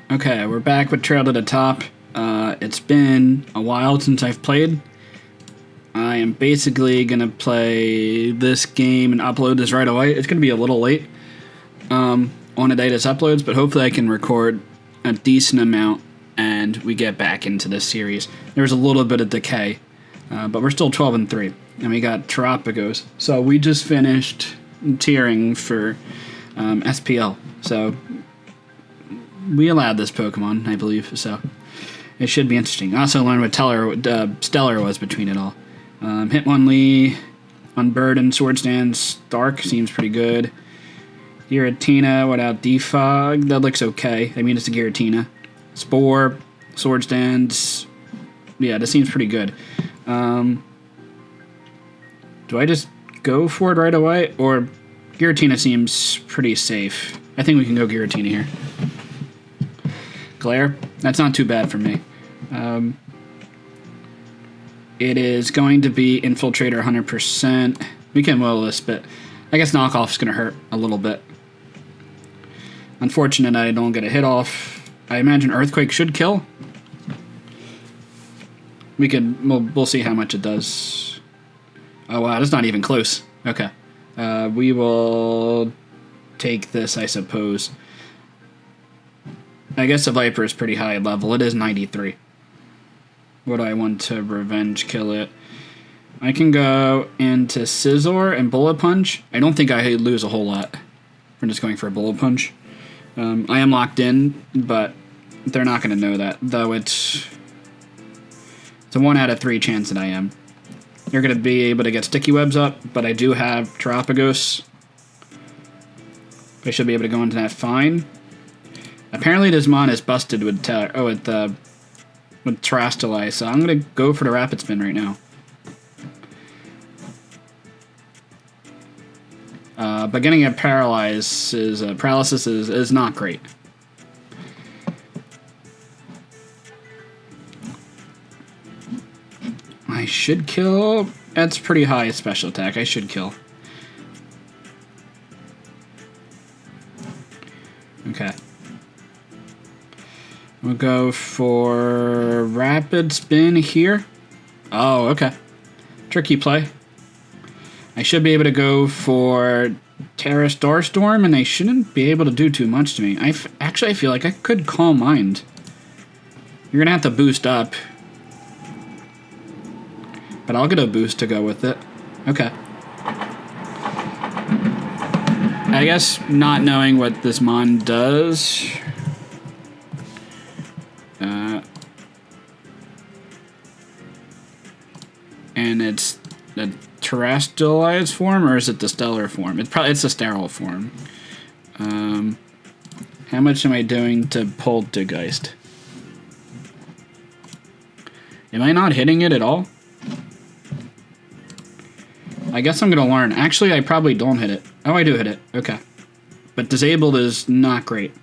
Okay, we're back with Trail to the Top. It's been a while since I've played. I am basically going to play this game and upload this right away. It's going to be a little late on the day this uploads, but hopefully I can record a decent amount and we get back into this series. There was a little bit of decay, but we're still 12-3, and we got Terapagos. So we just finished tiering for SPL, so we allowed this Pokemon, I believe, so it should be interesting. I also learned what Stellar was between it all. Hitmonlee, Unburdened, Sword Stance, Dark seems pretty good. Giratina without Defog, that looks okay. I mean, it's a Giratina. Spore, Sword Stance, yeah, this seems pretty good. Do I just go for it right away? Or Giratina seems pretty safe. I think we can go Giratina here. Glare, that's not too bad for me. It is going to be Infiltrator 100%. We can will this, but I guess Knockoff's going to hurt a little bit. Unfortunate I don't get a hit off. I imagine Earthquake should kill. We'll see how much it does. Oh wow, that's not even close. Okay. We will take this, I suppose. I guess the Viper is pretty high level. It is 93. Would I want to Revenge Kill it? I can go into Scizor and Bullet Punch. I don't think I lose a whole lot from just going for a Bullet Punch. I am locked in, but they're not going to know that. Though it's a 1 out of 3 chance that I am. You're going to be able to get Sticky Webs up, but I do have Terapagos. I should be able to go into that fine. Apparently this mon is busted with Terastallai, so I'm going to go for the Rapid Spin right now. But getting a paralysis is not great. I should kill. That's pretty high special attack. I should kill. Okay. We'll go for Rapid Spin here. Oh, okay. Tricky play. I should be able to go for Terra Starstorm, and they shouldn't be able to do too much to me. Actually, I feel like I could Calm Mind. You're going to have to boost up. But I'll get a boost to go with it. Okay. I guess not knowing what this mon does... and it's the terrestrialized form, or is it the stellar form? It's the sterile form. How much am I doing to Poltergeist? Am I not hitting it at all? I guess I'm gonna learn. Actually, I probably don't hit it. Oh, I do hit it. Okay. But disabled is not great.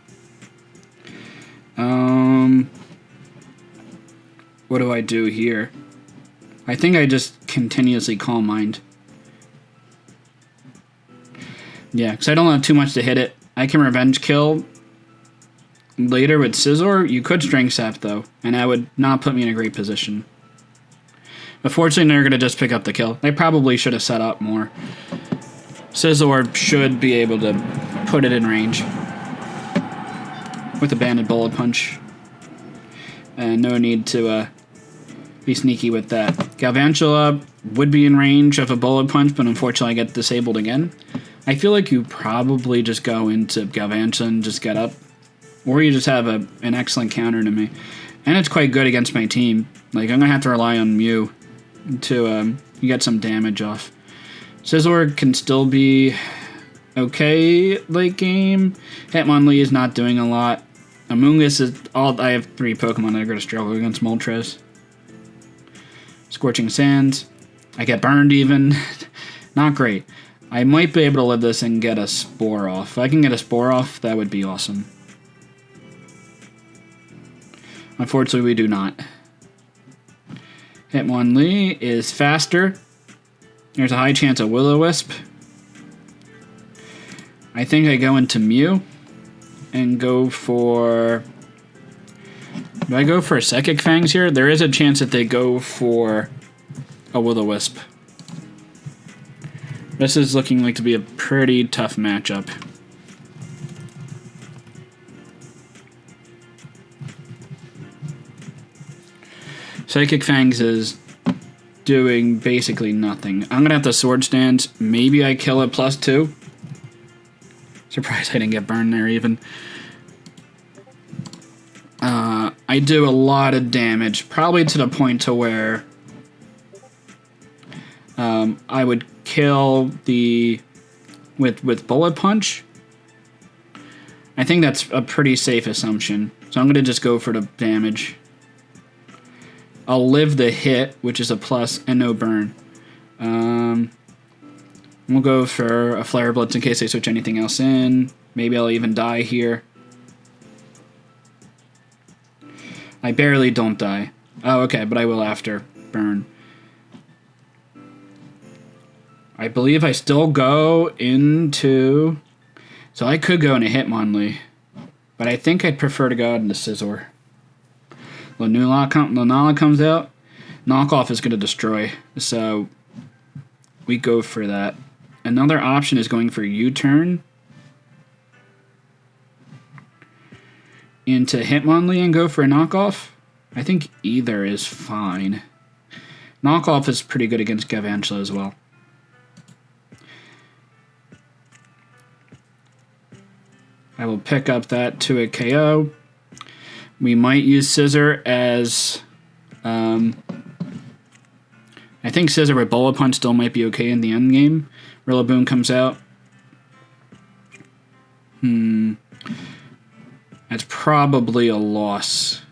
What do I do here? I think I just continuously Calm Mind. Yeah, because I don't have too much to hit it. I can Revenge Kill later with Scizor. You could Strength Sap, though, and that would not put me in a great position. But fortunately, they're going to just pick up the kill. They probably should have set up more. Scizor should be able to put it in range with a Banded Bullet Punch. And no need to be sneaky with that. Galvantula would be in range of a Bullet Punch, but unfortunately I get disabled again. I feel like you probably just go into Galvantula and just get up. Or you just have an excellent counter to me. And it's quite good against my team. Like, I'm going to have to rely on Mew to get some damage off. Scizor can still be okay late game. Hitmonlee is not doing a lot. Amoonguss is all. I have 3 Pokemon that are going to struggle against Moltres. Scorching Sands. I get burned even. Not great. I might be able to live this and get a Spore off. If I can get a Spore off, that would be awesome. Unfortunately, we do not. Hitmonlee is faster. There's a high chance of Will-O-Wisp. I think I go into Mew and go for Do I go for Psychic Fangs here? There is a chance that they go for a Will-O-Wisp. This is looking like to be a pretty tough matchup. Psychic Fangs is doing basically nothing. I'm gonna have to Sword Stance. Maybe I kill it +2. Surprised I didn't get burned there even. I do a lot of damage, probably to the point to where I would kill the with Bullet Punch. I think that's a pretty safe assumption, so I'm gonna just go for the damage. I'll live the hit, which is a plus, and no burn. We'll go for a Flare Blitz in case they switch anything else in. Maybe I'll even die here. I barely don't die. Oh, okay, but I will after burn. I believe I still go into... So I could go into Hitmonlee, but I think I'd prefer to go into Scizor. Lunala comes out. Knockoff is going to destroy, so we go for that. Another option is going for U-turn into Hitmonlee and go for a knockoff. I think either is fine. Knockoff is pretty good against Galvantula as well. I will pick up that to a KO. We might use Scissor as... I think Scissor with Bullet Punch still might be okay in the end game. Rillaboom comes out. That's probably a loss.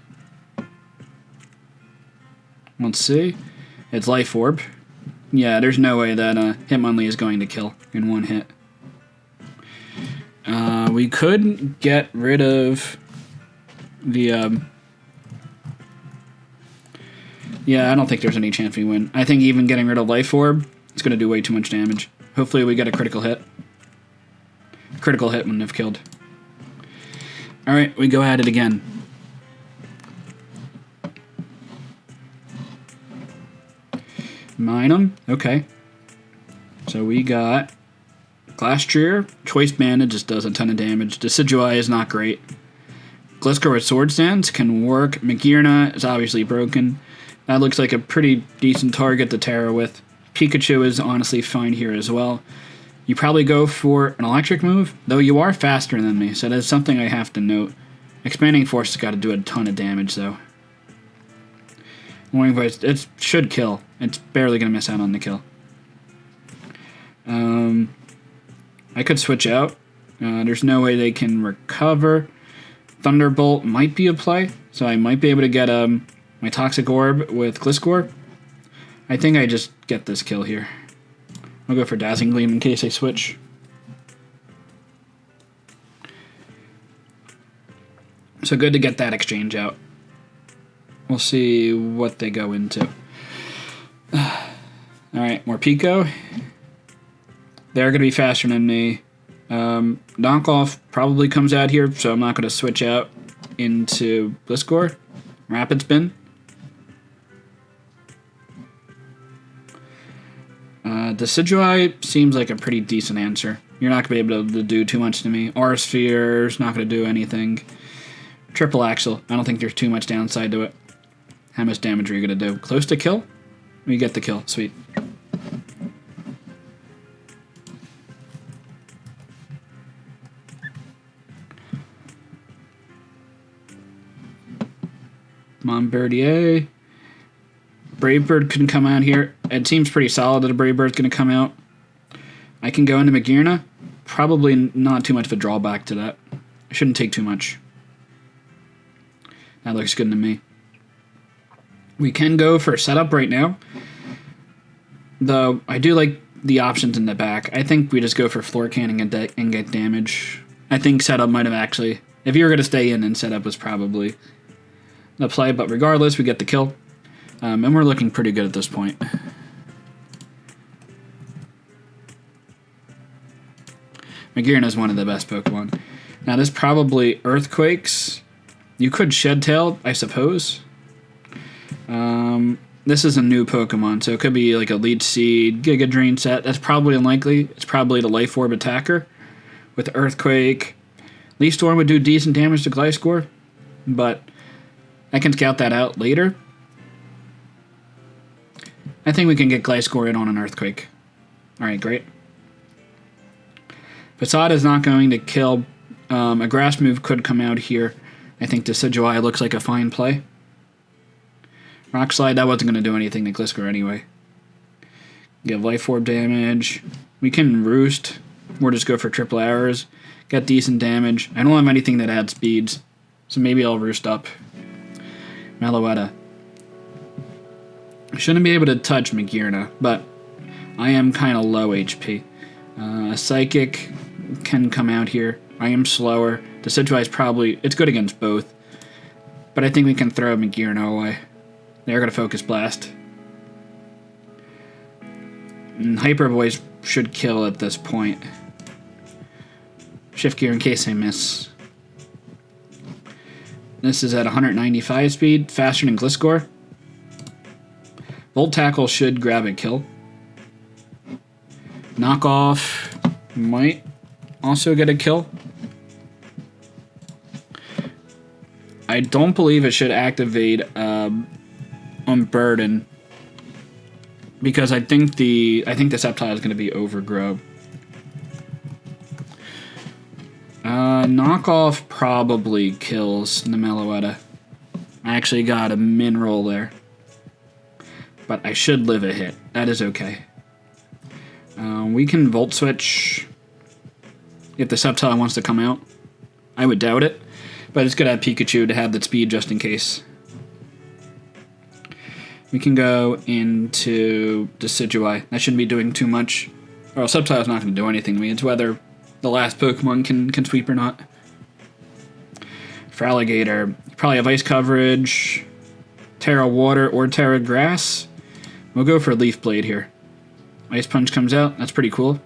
Let's see. It's Life Orb. Yeah, there's no way that Hitmonlee is going to kill in one hit. We could get rid of the... Yeah, I don't think there's any chance we win. I think even getting rid of Life Orb, it's going to do way too much damage. Hopefully we get a critical hit. Critical hit wouldn't have killed. Alright, we go at it again. Mine them. Okay. So we got Glastrier. Choice Banded just does a ton of damage. Decidueye is not great. Gliscor with Sword Stance can work. Magearna is obviously broken. That looks like a pretty decent target to Terra with. Pikachu is honestly fine here as well. You probably go for an electric move, though you are faster than me, so that's something I have to note. Expanding Force has got to do a ton of damage, though. Warning Voice, it should kill. It's barely going to miss out on the kill. I could switch out. There's no way they can recover. Thunderbolt might be a play, so I might be able to get my Toxic Orb with Gliscor. I think I just get this kill here. I'll go for Dazzling Gleam in case I switch. So good to get that exchange out. We'll see what they go into. Alright, more Pico. They're going to be faster than me. Knockoff probably comes out here, so I'm not going to switch out into Gliscor. Rapid Spin. Decidueye seems like a pretty decent answer. You're not going to be able to do too much to me. Aura Sphere's not going to do anything. Triple Axle. I don't think there's too much downside to it. How much damage are you going to do? Close to kill? We get the kill. Sweet. Montberdier. Brave Bird can come out here. It seems pretty solid that a Brave Bird's going to come out. I can go into Magearna. Probably not too much of a drawback to that. I shouldn't take too much. That looks good to me. We can go for setup right now. Though, I do like the options in the back. I think we just go for floor canning and get damage. I think setup might have actually... If you were going to stay in, then setup was probably the play. But regardless, we get the kill. And we're looking pretty good at this point. Magearna is one of the best Pokemon. Now, this probably Earthquakes. You could Shed Tail, I suppose. This is a new Pokemon, so it could be like a Leech Seed, Giga Drain set. That's probably unlikely. It's probably the Life Orb attacker with Earthquake. Leaf Storm would do decent damage to Gliscor, but I can scout that out later. I think we can get Gliscor in on an Earthquake. Alright, great. Facade is not going to kill. A Grass move could come out here. I think Decidueye looks like a fine play. Rock Slide, that wasn't going to do anything to Gliscor anyway. Give Life Orb damage. We can Roost, or just go for triple arrows. Get decent damage. I don't have anything that adds speeds, so maybe I'll Roost up. Meloetta. Shouldn't be able to touch Magearna, but I am kind of low HP. Psychic can come out here. I am slower. Decidueye is probably... It's good against both. But I think we can throw Magearna away. They're going to Focus Blast. And Hyper Voice should kill at this point. Shift Gear in case I miss. This is at 195 speed, faster than Gliscor. Volt Tackle should grab a kill. Knockoff might also get a kill. I don't believe it should activate Unburden because I think the Sceptile is going to be Overgrow. Knockoff probably kills the Meloetta. I actually got a Mineral there. But I should live a hit. That is okay. We can Volt Switch if the Sceptile wants to come out. I would doubt it. But it's good to have Pikachu to have that speed just in case. We can go into Decidueye. That shouldn't be doing too much. Well, Sceptile's not going to do anything to me. It's whether the last Pokemon can sweep or not. For Alligator, probably have Ice Coverage, Terra Water, or Terra Grass. We'll go for Leaf Blade here. Ice Punch comes out. That's pretty cool.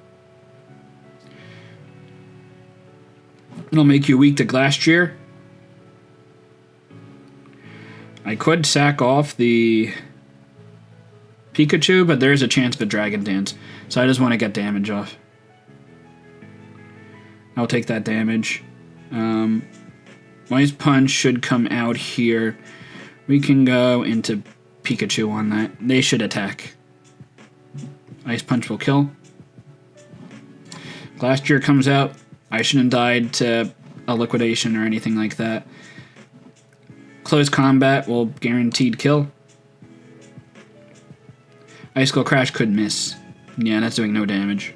It'll make you weak to Glastrier. I could sack off the Pikachu, but there is a chance of a Dragon Dance. So I just want to get damage off. I'll take that damage. Ice Punch should come out here. We can go into Pikachu on that. They should attack. Ice Punch will kill. Glastrier comes out. I shouldn't have died to a Liquidation or anything like that. Close Combat will guaranteed kill. Ice Skull Crash could miss. Yeah, that's doing no damage.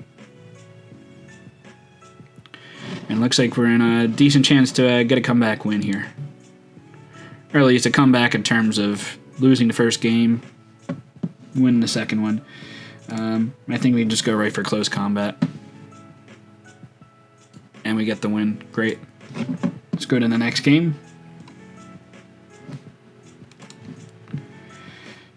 And looks like we're in a decent chance to get a comeback win here. Or at least a comeback in terms of losing the first game, winning the second one. I think we can just go right for Close Combat. And we get the win. Great. Let's go to the next game.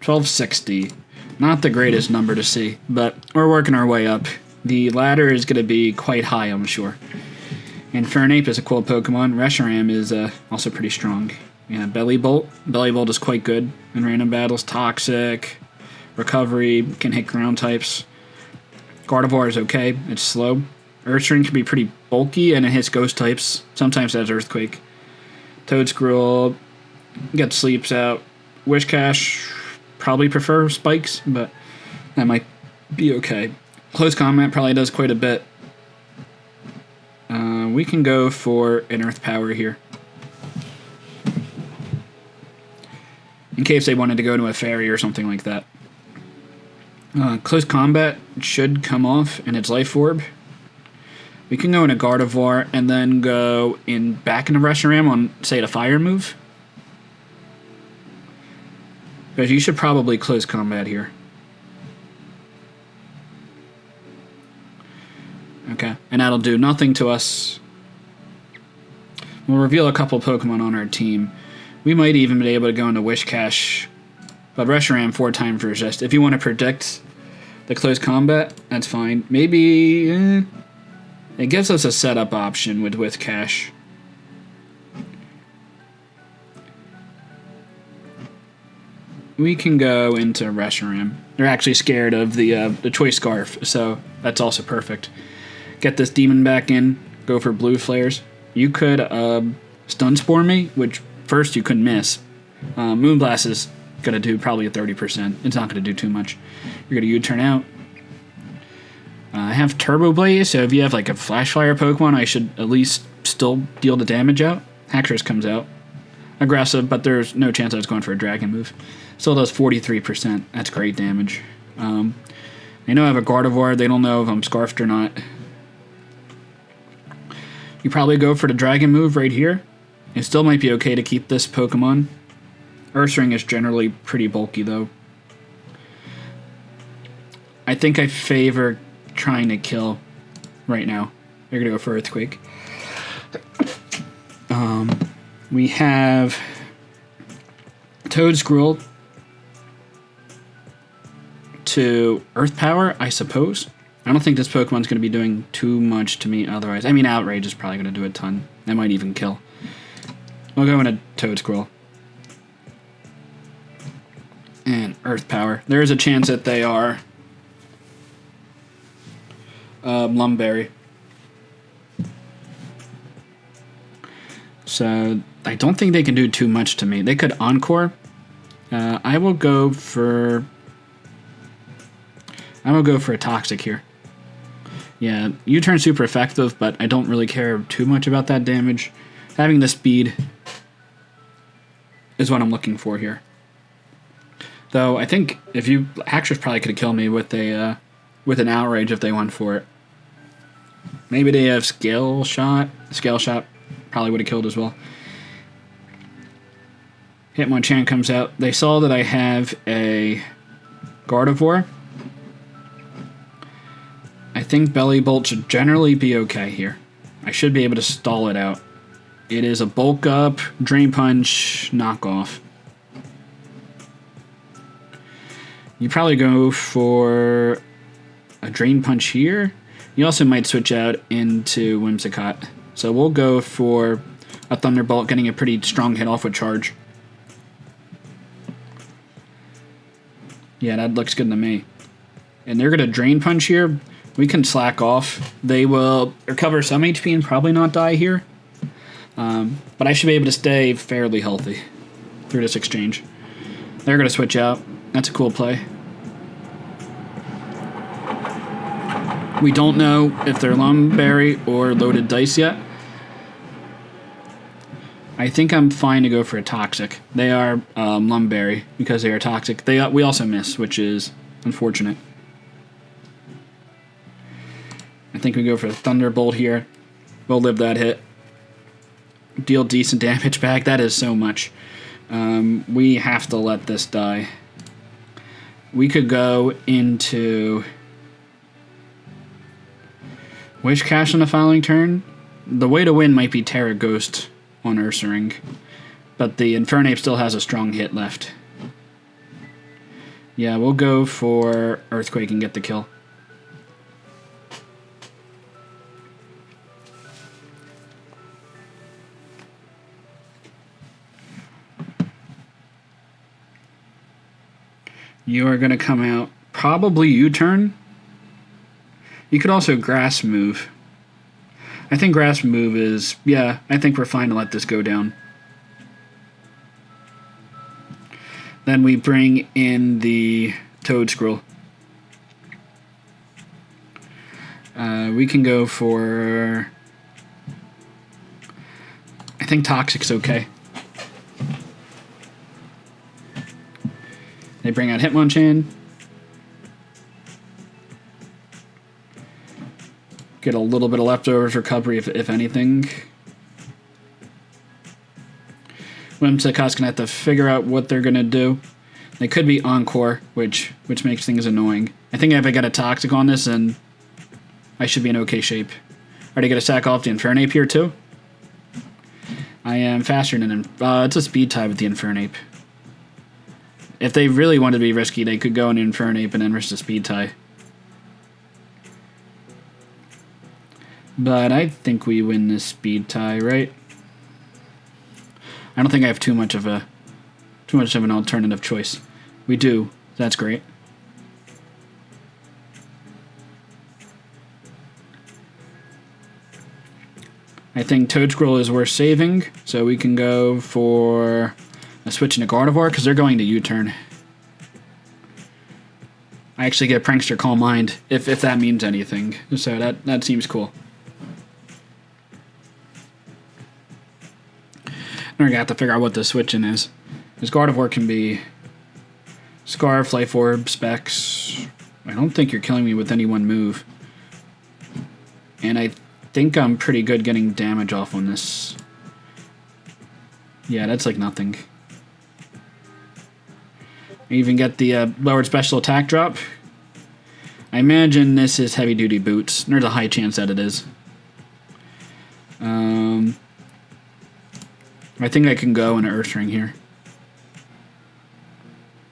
1260. Not the greatest number to see, but we're working our way up. The ladder is going to be quite high, I'm sure. And Fernape is a cool Pokemon. Reshiram is also pretty strong. Yeah, Belly Bolt. Belly Bolt is quite good in random battles. Toxic. Recovery. Can hit ground types. Gardevoir is okay. It's slow. Earthstring can be pretty bulky, and it hits ghost types. Sometimes it has Earthquake. Toedscruel gets Sleeps out. Wishcash probably prefer Spikes, but that might be okay. Close Combat probably does quite a bit. We can go for an Earth Power here. In case they wanted to go to a Fairy or something like that. Close Combat should come off in its Life Orb. We can go into Gardevoir and then go back into Reshiram on, say, the Fire move. Because you should probably Close Combat here. Okay, and that'll do nothing to us. We'll reveal a couple Pokemon on our team. We might even be able to go into Wishcash. But Reshiram 4 times resist. If you want to predict the Close Combat, that's fine. Maybe it gives us a setup option with Wishcash. we can go into Reshiram. They're actually scared of the Choice Scarf, so that's also perfect. Get this demon back in, go for blue flares. You could Stun Spore me, which first you couldn't miss. Moonblast is going to do probably a 30%. It's not going to do too much. You're going to U-turn out. I have Turbo Blaze, so if you have like a Flash Fire Pokemon, I should at least still deal the damage out. Haxorus comes out. Aggressive, but there's no chance I was going for a Dragon move. Still does 43%. That's great damage. They know I have a Gardevoir. They don't know if I'm Scarfed or not. You probably go for the Dragon move right here. It still might be okay to keep this Pokemon. Ursaring is generally pretty bulky, though. I think I favor trying to kill right now. They're going to go for Earthquake. We have Toedscruel to Earth Power, I suppose. I don't think this Pokemon's going to be doing too much to me otherwise. I mean, Outrage is probably going to do a ton. That might even kill. We'll go into Toedscruel. And Earth Power. There is a chance that they are Lumberry. So I don't think they can do too much to me. They could Encore. I will go for a Toxic here. Yeah, U-turn super effective, but I don't really care too much about that damage. Having the speed is what I'm looking for here. Though I think if you Haxorus probably could have killed me with an Outrage if they went for it. Maybe they have Scale Shot. Scale Shot probably would have killed as well. Hitmonchan comes out. They saw that I have a Gardevoir. I think Belly Bolt should generally be okay here. I should be able to stall it out. It is a Bulk Up, Drain Punch, knockoff. You probably go for a Drain Punch here. You also might switch out into Whimsicott. So we'll go for a Thunderbolt, getting a pretty strong hit off with Charge. Yeah, that looks good to me. And they're going to Drain Punch here. We can slack off. They will recover some HP and probably not die here. But I should be able to stay fairly healthy through this exchange. They're going to switch out. That's a cool play. We don't know if they're Lumberry or Loaded Dice yet. I think I'm fine to go for a Toxic. They are Lumberry because they are Toxic. We also miss, which is unfortunate. I think we go for a Thunderbolt here. We'll live that hit. Deal decent damage back. That is so much. We have to let this die. We could go into Wish Cash on the following turn. The way to win might be Terra Ghost on Ursaring, but the Infernape still has a strong hit left. Yeah, we'll go for Earthquake and get the kill. You are going to come out, probably U-turn. You could also Grass move. I think Grass move is, yeah, I think we're fine to let this go down. Then we bring in the Toedscruel. We can go for, I think Toxic's okay. They bring out Hitmonchan. Get a little bit of leftovers recovery, if anything. Whimsicott's gonna have to figure out what they're gonna do. They could be Encore, which makes things annoying. I think if I get a Toxic on this, then I should be in okay shape. Are they gonna sack off the Infernape here too? I am faster than it's a speed tie with the Infernape. If they really wanted to be risky, they could go in Infernape and then risk the speed tie. But I think we win this speed tie, right? I don't think I have too much of an alternative choice. We do. That's great. I think Toad Scroll is worth saving, so we can go for a switch into Gardevoir, because they're going to U-turn. I actually get Prankster Calm Mind, if that means anything, so that seems cool. Now I got to figure out what the switching is. Because Gardevoir can be Scarf, Life Orb, Specs. I don't think you're killing me with any one move. And I think I'm pretty good getting damage off on this. Yeah, that's like nothing. I even get the lowered special attack drop. I imagine this is heavy duty boots. There's a high chance that it is. I think I can go in an Earth Ring here.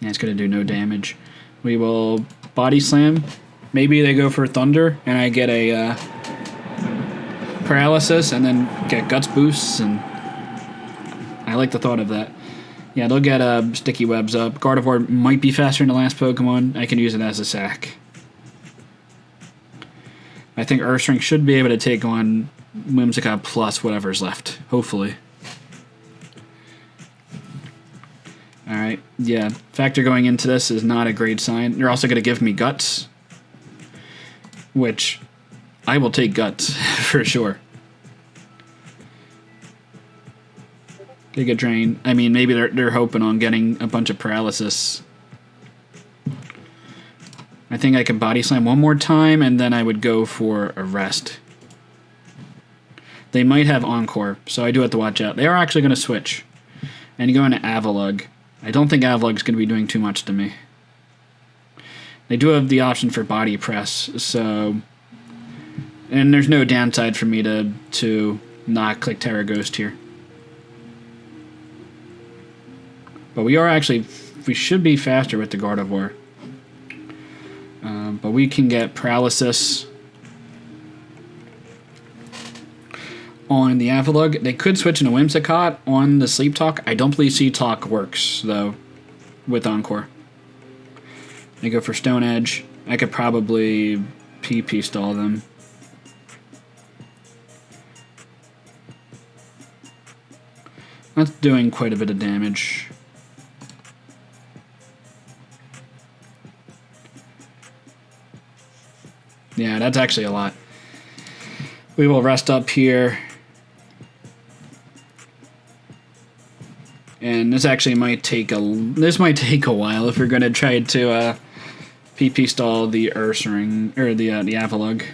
Yeah, it's going to do no damage. We will Body Slam. Maybe they go for Thunder, and I get a Paralysis, and then get Guts boosts, and I like the thought of that. Yeah, they'll get Sticky Webs up. Gardevoir might be faster than the last Pokemon. I can use it as a sack. I think Earthring should be able to take on Whimsicott plus whatever's left. Hopefully. Alright, yeah. Factor going into this is not a great sign. They're also going to give me Guts. Which, I will take Guts, for sure. Giga Drain. I mean, maybe they're hoping on getting a bunch of Paralysis. I think I can Body Slam one more time, and then I would go for a Rest. They might have Encore, so I do have to watch out. They are actually going to switch. And you go into Avalugg. I don't think Avalug's going to be doing too much to me. They do have the option for Body Press, so... And there's no downside for me to not click Terra Ghost here. But we are actually... We should be faster with the Gardevoir. But we can get Paralysis on the Avalugg. They could switch into Whimsicott on the Sleep Talk. I don't believe Sleep Talk works, though, with Encore. They go for Stone Edge. I could probably PP stall them. That's doing quite a bit of damage. Yeah, that's actually a lot. We will rest up here. And this actually might take a while if we're going to try to PP stall the Ursaring or the Avalugg.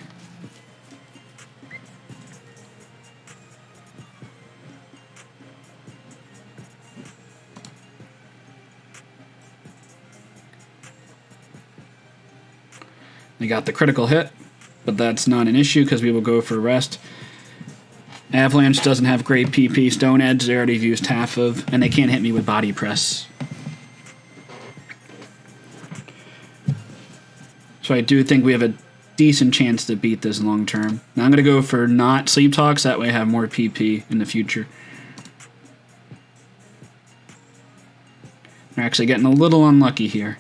They got the critical hit, but that's not an issue because we will go for rest. Avalanche doesn't have great PP. Stone Edge they already used half of, and they can't hit me with Body Press. So I do think we have a decent chance to beat this long term. Now I'm going to go for not Sleep Talks, that way I have more PP in the future. We're actually getting a little unlucky here.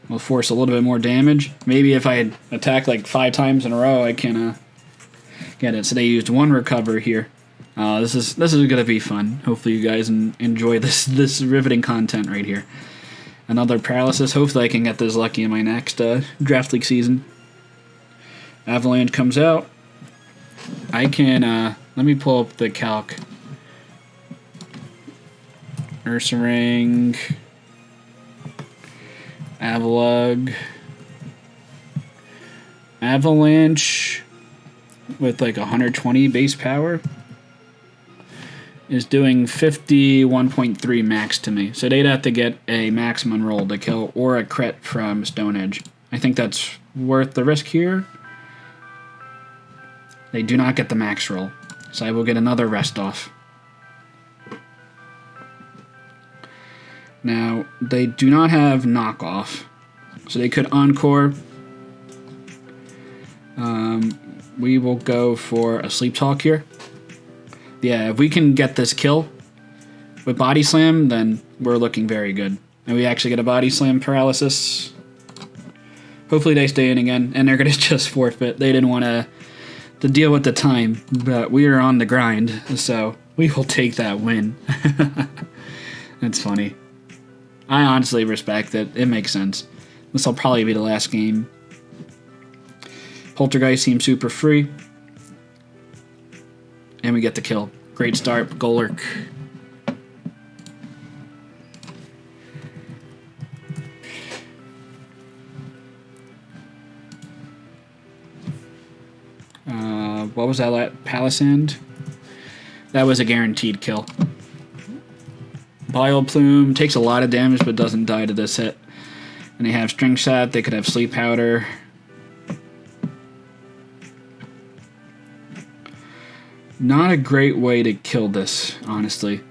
We'll force a little bit more damage. Maybe if I attack like 5 times in a row, I can get it. So they used 1 recover here. This is going to be fun. Hopefully you guys enjoy this riveting content right here. Another Paralysis. Hopefully I can get this lucky in my next Draft League season. Avalanche comes out. I can... let me pull up the calc. Ursaring... Avalugg, Avalanche with like 120 base power is doing 51.3 max to me. So they'd have to get a maximum roll to kill or a crit from Stone Edge. I think that's worth the risk here. They do not get the max roll, so I will get another rest off. Now, they do not have knockoff, so they could encore. We will go for a Sleep Talk here. Yeah, if we can get this kill, with body slam, then we're looking very good. And we actually get a body slam paralysis. Hopefully they stay in again, and they're going to just forfeit. They didn't want to deal with the time, but we are on the grind, so we will take that win. That's funny. I honestly respect it. It makes sense. This will probably be the last game. Poltergeist seems super free. And we get the kill. Great start, Golurk. What was that? Palisand? That was a guaranteed kill. Bile Plume takes a lot of damage but doesn't die to this hit. And they have String Shot. They could have Sleep Powder. Not a great way to kill this, honestly.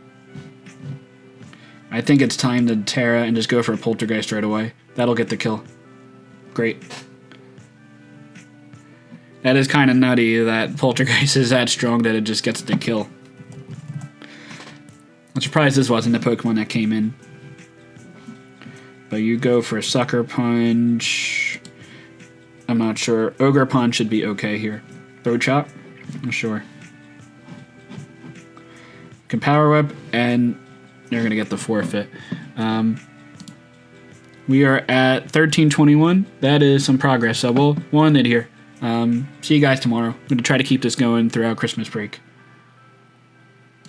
I think it's time to Terra and just go for a Poltergeist right away. That'll get the kill. Great. That is kind of nutty that Poltergeist is that strong that it just gets the kill. I'm surprised this wasn't the Pokemon that came in. But you go for a Sucker Punch. I'm not sure. Ogre Punch should be okay here. Throat Chop? I'm sure. Can Power Whip, and you're going to get the forfeit. We are at 13:21. That is some progress, so we'll end it here. See you guys tomorrow. I'm going to try to keep this going throughout Christmas break.